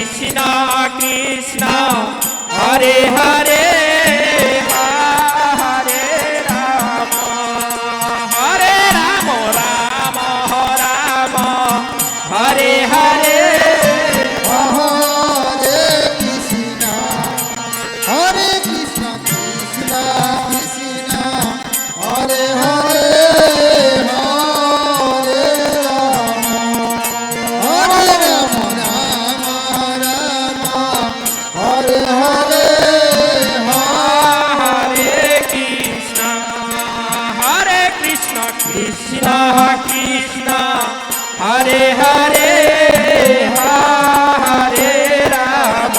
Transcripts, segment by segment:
Krishna Krishna Hare Hare Hare Ram Ram Ram Hare Hare Krishna Krishna Hare Hare Hare Ram Ram Ram Hare Hare Krishna Krishna Krishna Hare Hare Hare Ram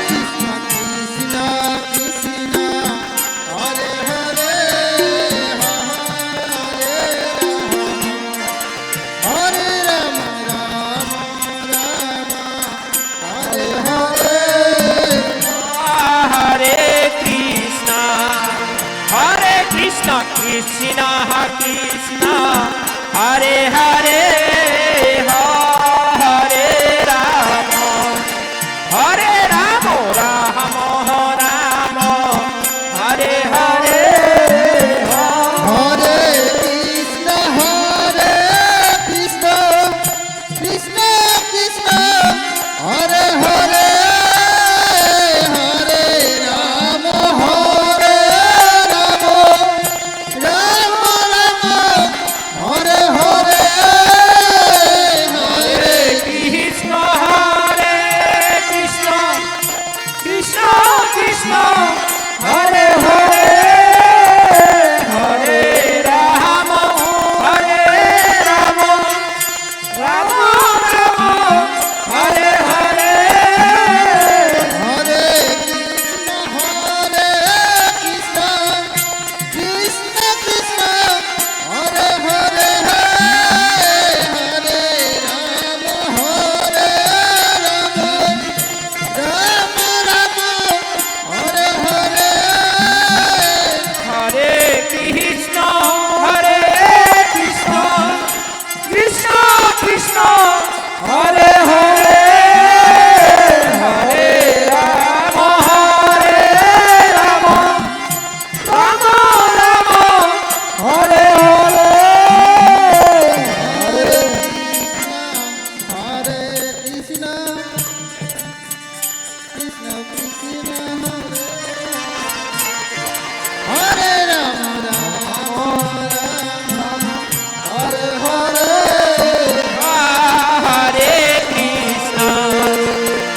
Krishna Krishna Krishna Hare Hare Hare Ram Ram Ram Hare Hare Hare Krishna Krishna Krishna Hare Hare Hare Ram Ram Hare Hare Hare Krishna Krishna Krishna Hare Hare Hare Ram Ram Ram Hare Hare Hare Krishna Krishna Krishna Hare Hare Hare Ram Ram Hare Hare Hare Krishna Krishna Krishna Hare Hare Hare Ram Ram Ram Hare Hare Hare Krishna Krishna Krishna Hare Ram Hare Hare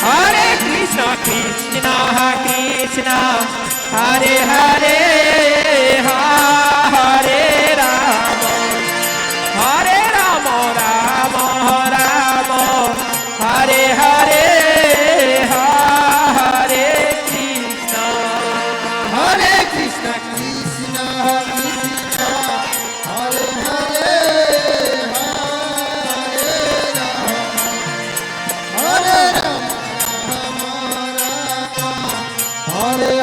Hare Krishna Krishna Krishna Hare Hare Hare Ram Ram Ram Hare Hare Hare Krishna Hare Krishna Krishna Krishna Hare Hare Hare Ram Hare